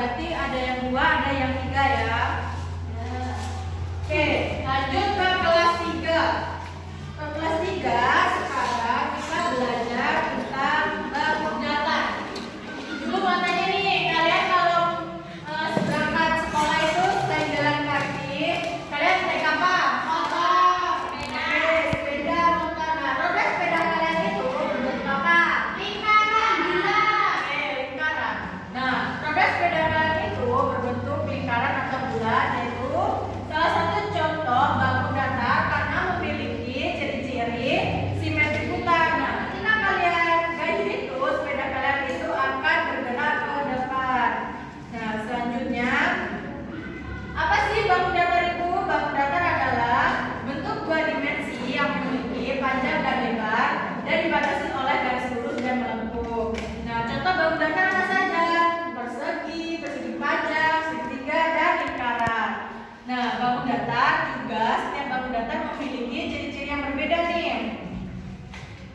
berarti ada yang 2, ada yang 3 ya. Oke, lanjut ke kelas 3. Ke kelas 3 sekarang kita belajar tentang bangun datar. Dulu mau tanya nih, kalian kalau berangkat sekolah itu selain jalan kaki, kalian naik apa? Motor, sepeda, motor. Nah, roda sepeda kalian itu berbentuk apa? Lingkaran. Lingkaran. Nah, roda sepeda kalian itu berbentuk lingkaran atau bulat, yaitu salah satu contoh bangun datar karena memiliki ciri-ciri simetri putar. Nah, ketika kalian gayu itu, sepeda kalian itu akan bergerak ke depan. Nah, selanjutnya apa sih bangun datar itu? Bangun datar adalah bentuk 2 dimensi yang memiliki panjang dan lebar dan dibatasi oleh garis lurus dan melengkung. Nah, contoh bangun datar apa saja? Persegi, persegi panjang, segitiga, dan lingkaran. Nah, bangun datar juga, setiap bangun datar memiliki ciri-ciri yang berbeda nih.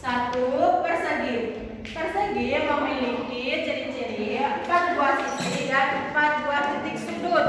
1. Persegi. Persegi memiliki ciri-ciri 4 buah sisi dan 4 buah titik sudut.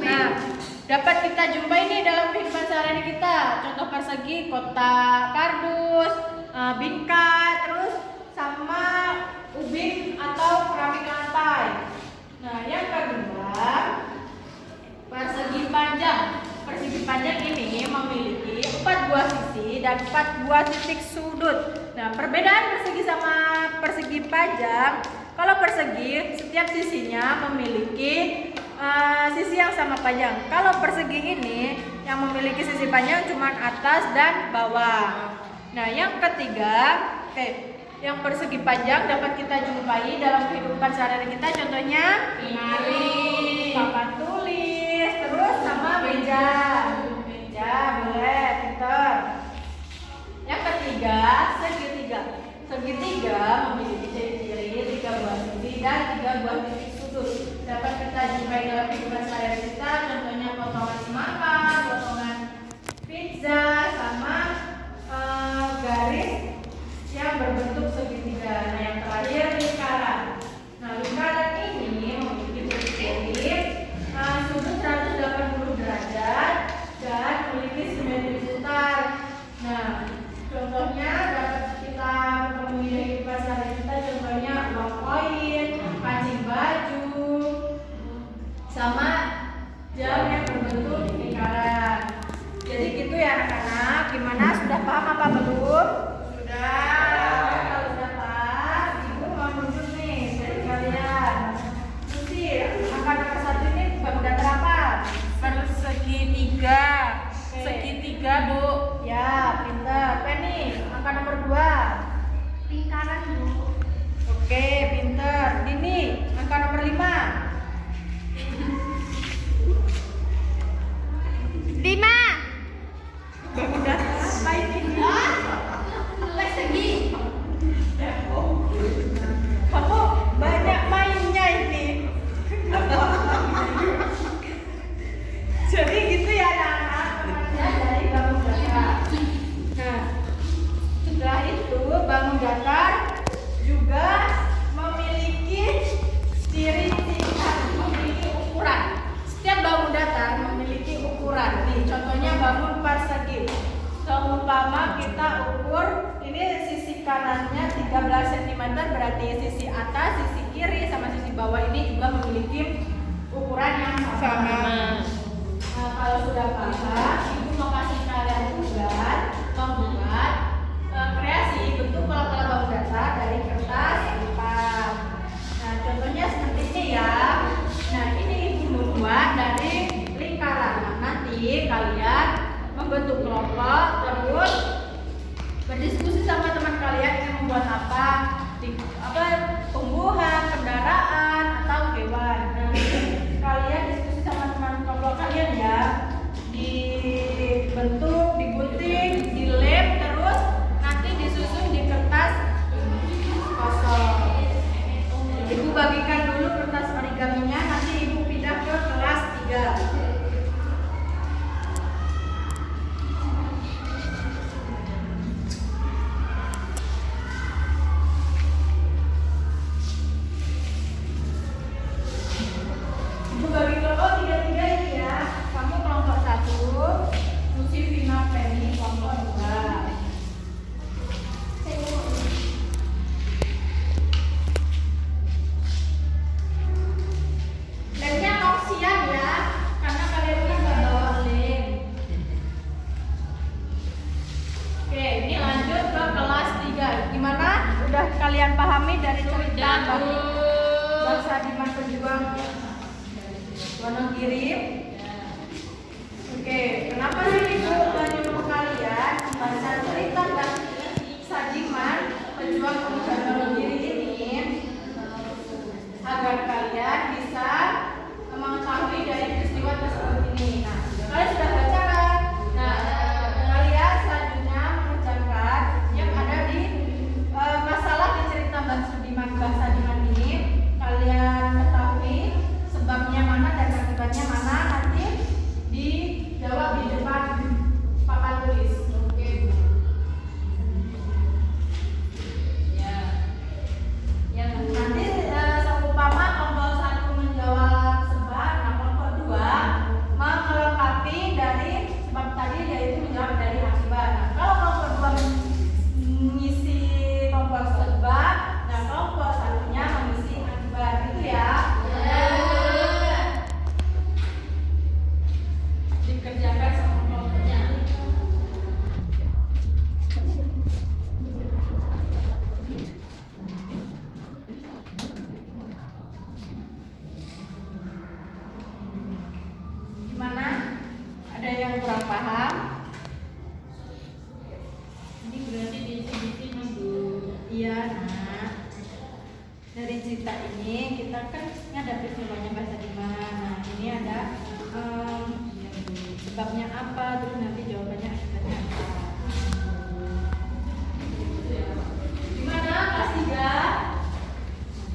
Nah, dapat kita jumpai nih dalam kehidupan sehari-hari kita. Contoh persegi, kotak kardus, bingkai, terus sama ubin atau keramik lantai. Nah, yang kedua, persegi panjang. Persegi panjang ini memiliki 4 buah sisi dan 4 buah titik sudut. Nah, perbedaan persegi sama persegi panjang, kalau persegi setiap sisinya memiliki sisi yang sama panjang. Kalau persegi ini yang memiliki sisi panjang cuma atas dan bawah. Nah, yang ketiga, yang persegi panjang dapat kita jumpai dalam kehidupan sehari-hari kita. Contohnya lemari, papan tulis, terus sama meja. Meja boleh, pintar. Yang ketiga, segitiga. Segitiga memiliki ciri-ciri 3 buah sisi dan 3 buah titik sudut. Dapat kita jumpai dalam kehidupan sehari-hari kita. Contohnya potongan semangka, potongan pizza, sama garis yang berbentuk segitiga. Nah, yang terakhir lingkaran. Nah, lingkaran ini memiliki ciri-ciri sudut 180 derajat dan memiliki simetri putar. Nah, contohnya dapat kita temui di kehidupan sehari-hari kita. Contohnya uang koin, kancing baju, sama jam yang berbentuk lingkaran. Jadi gitu ya anak-anak. Gimana? Sudah paham apa belum? Kalau sudah paham, ibu mau nunjuk nih dari kalian. Susi, angka nomor 1 ini bangun datar apa? Persegitiga. Segitiga, Bu. Ya, pintar. Penny, angka nomor 2. Lingkaran, Bu. Oke, pintar. Dini, angka nomor 5. 5. Bangun datar apa ini? Persegi. Kamu banyak mainnya ini. Jadi gitu ya anak-anak, temannya dari bangun datar. Nah, setelah itu bangun datar juga memiliki ciri-ciri, memiliki ukuran. Setiap bangun datar memiliki ukuran. Nih, contohnya bangun persegi. Seumpama kita ukur ini sisi kanannya 13 cm, berarti sisi atas, sisi kiri, sama sisi bawah ini juga memiliki ukuran yang sama. Nah, kalau sudah paham, ibu mau kasih kalian tugas membuat kreasi bentuk pola-pola bangun datar dari kertas lipat. Nah, contohnya seperti ini ya. Nah, ini ibu membuat dari lingkaran. Nah, nanti kalian membentuk kelompok, terus berdiskusi sama teman kalian ingin membuat apa, tumbuhan, kendaraan, atau hewan. Nah, kalian diskusi sama teman kelompok kalian ya, dibentuk, digunting, dilem, dari cerita bangsa Diman pejuang Wonogiri. Oke, kenapa sih Ibu nyuruh kalian baca cerita bangsa Diman pejuang pemuda Wonogiri ini agar kalian bisa mengetahui dari peristiwa tersebut ini. Nah, kalian sudah baca kan? Nah, kalian selanjutnya mengerjakan yang ada di masalah di cerita bangsa Diman ini. Kalian ketahui sebabnya mana dan akibatnya mana, nanti dijawab di depan papan tulis. Oke. Ya, nanti seumpama kelompok 1 menjawab sebab, nah kelompok 2 melengkapi dari sebab tadi, yaitu menjawab dari akibat. Nah, kalau kelompok 2 mengisi kelompok sebab, nah kelompok 1-nya mengisi akibat, gitu ya. Dikerjakan sama kelompoknya. Gimana? Ada yang kurang paham? Ini berarti diisi-diisi Mas Bu. Iya, nah dari cerita ini kita kan ini ada peristiwanya bahasa Diman. Nah ini ada sebabnya apa, terus nanti jawabannya akibatnya apa. Gimana kelas 3?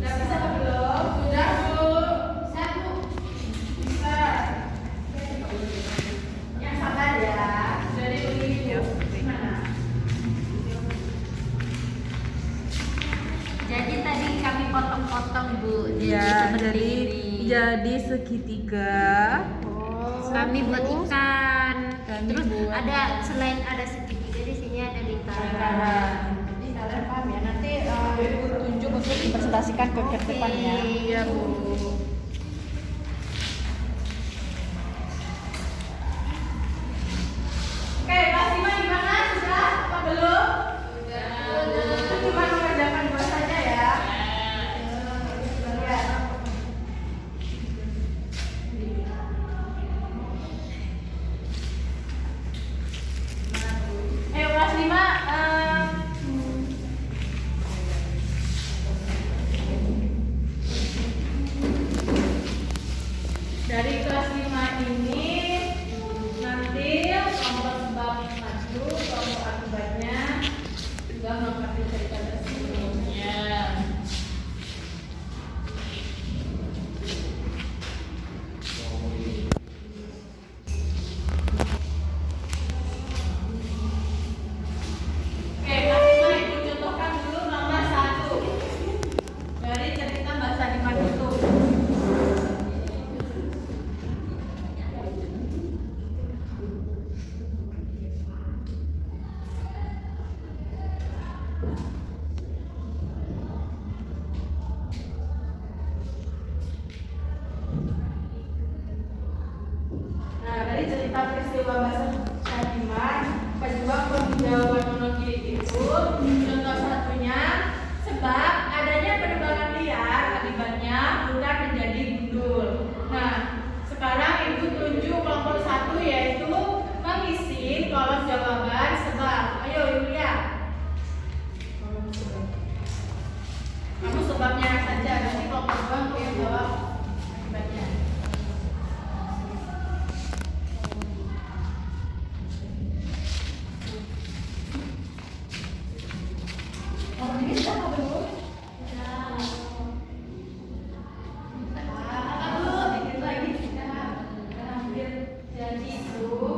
Sudah bisa atau belum? Sudah Bu. Satu. Bisa. Yang sabar ya. Dari begini Bu. Gimana? Jadi tadi kami potong-potong Bu. Ya, seperti ini. jadi segitiga. Kami buat ikan. Kami Terus buat- ada selain ada segitiga di sini ada lingkaran. Jadi kalian paham ya. Nanti Ibu tunjuk untuk dipresentasikan ke depannya. Iya Bu. Oke, kelas 5 gimana? Sudah apa belum? Sudah. Cuma mengerjakan 2 saja ya. Ya. Ayo kelas 5 dari kelas 5 ini nanti kelompok sebab maju, kelompok akibatnya juga melengkapi cerita tersebut. Ya. Oke, kelas 5 Ibu contohkan dulu nomor 1 dari cerita bahasa Diman itu. Nah, dari cerita peristiwa bahasa Diman, pejuang pemuda Wonogiri itu contoh satunya sebab adanya penebangan liar, akibatnya hutan menjadi gundul. Nah, sekarang Ibu tunjuk kelompok 1 yaitu mengisi kolom jawaban sebab. Ayo Yulia. Kamu sebabnya saja, nanti kelompok 2 untuk yang jawab akibatnya. Oh, ini sudah apa belum? Sudah. Dikit lagi sudah. Hampir jadi Bu.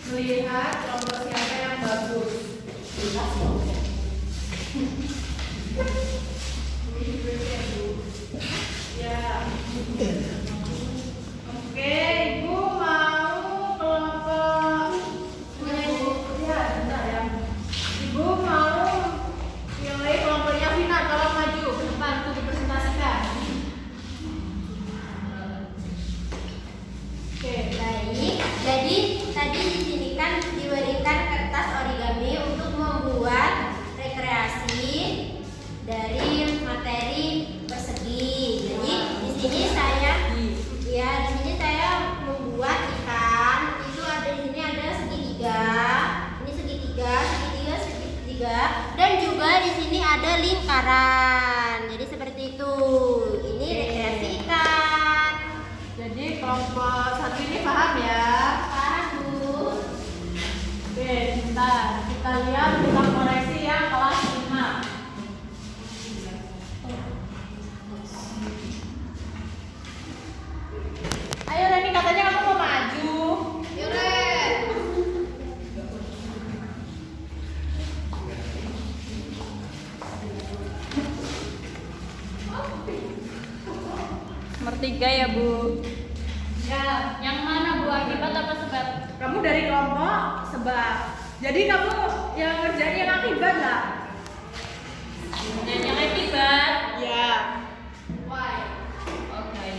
melihat kelompok siapa yang bagus. Jelas kok. Ya. Oke, Ibu mau kelompok ya, bentar ya. Ibu mau pilih kelompoknya Vina, tolong maju ke depan untuk dipresentasikan. Oke, Baik, jadi tadi di sini kan diberikan kertas origami untuk membuat rekreasi dari materi persegi. Jadi di sini saya membuat ikan. Itu ada di sini ada segitiga. Ini segitiga, dan juga di sini ada lingkaran. Jadi seperti itu. Ini rekreasi ikan. jadi kelompok satu ini paham ya? Paham, Bu? Oke, bentar. Kita lihat kita koreksi yang kelas 5. Ayo Reni, katanya kamu mau maju. Yuk, Ren. Sepertiga ya Bu. Ya, Yang mana Bu, akibat apa sebab? kamu dari kelompok sebab. Jadi kamu yang ngerjain yang akibat lah. Yang akibat. Ya. Why? Oke.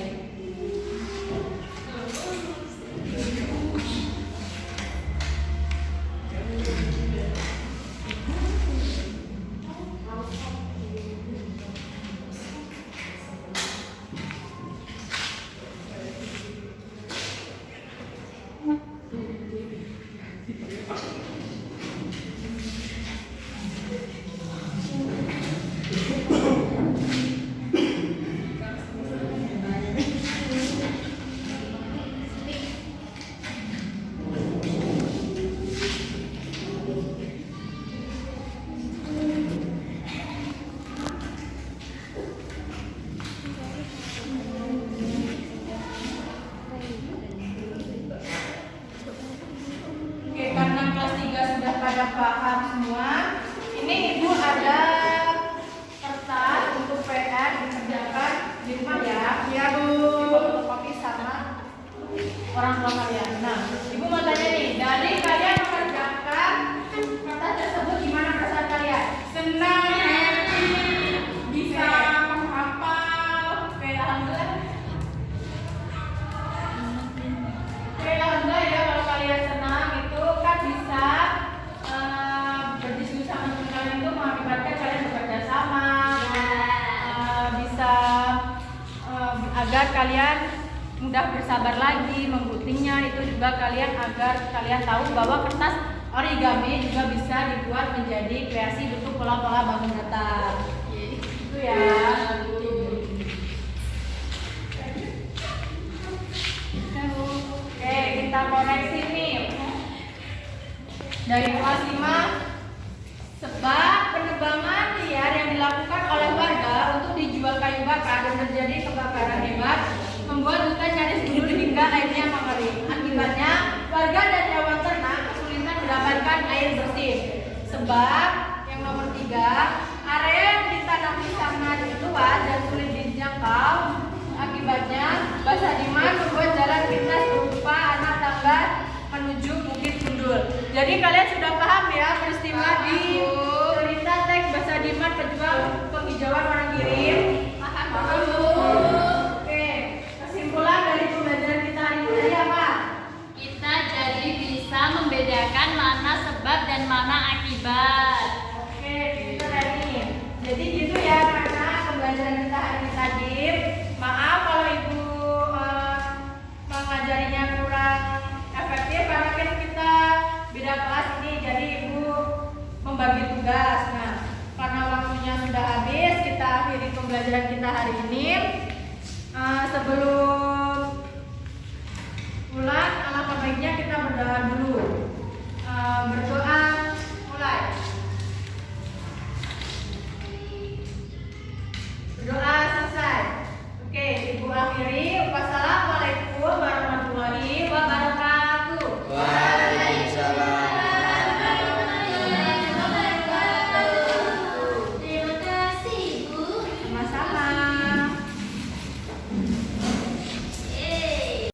Oke, karena kelas 3 sudah pada paham semua, ini Ibu ada kertas untuk PR dikerjakan di rumah ya. Iya Bu. Fotokopi sama orang tua kalian. Nah, Ibu mau tanya nih, dari kalian mengerjakan kertas tersebut gimana perasaan kalian? Senang, happy, bisa menghafal. Oke, alhamdulillah. Oke, alhamdulillah ya kalau kalian senang itu kan bisa berdiskusi sama teman kalian itu mengakibatkan kalian bekerja sama, bisa agar kalian mudah bersabar lagi menggutinya. Itu juga kalian agar kalian tahu bahwa kertas origami juga bisa dibuat menjadi kreasi bentuk pola-pola bangun datar. Itu ya. Oke, kita koreksi nih. Dari kelas 5, sebab penebangan liar yang dilakukan oleh warga untuk dijual kayu bakar dan terjadi kebakaran hebat membuat hutan nyaris gundul hingga airnya mengering. Akibatnya, warga dan hewan ternak kesulitan mendapatkan air bersih. Sebab yang nomor 3, area yang ditanami sangat luas dan sulit dijangkau. Akibatnya, basah diman membuat jalan pintas berupa anak tangga menuju Bukit Gundul. Jadi kalian sudah paham ya peristiwa di cerita teks Basah Diman pejuang penghijauan Wonogiri? Paham Bu. Oke, kesimpulan dari pembelajaran kita hari ini apa? Kita jadi bisa membedakan mana sebab dan mana akibat. Oke, itu tadi. Jadi gitu ya karena pembelajaran kita hari ini tadi. Maaf kalau Ibu mengajarinya kurang efektif karena kan kita beda kelas ini, jadi Ibu membagi tugas. Nah, karena waktunya sudah habis, kita akhiri pembelajaran kita hari ini. Sebelum pulang, alangkah baiknya kita berdoa dulu. Berdoa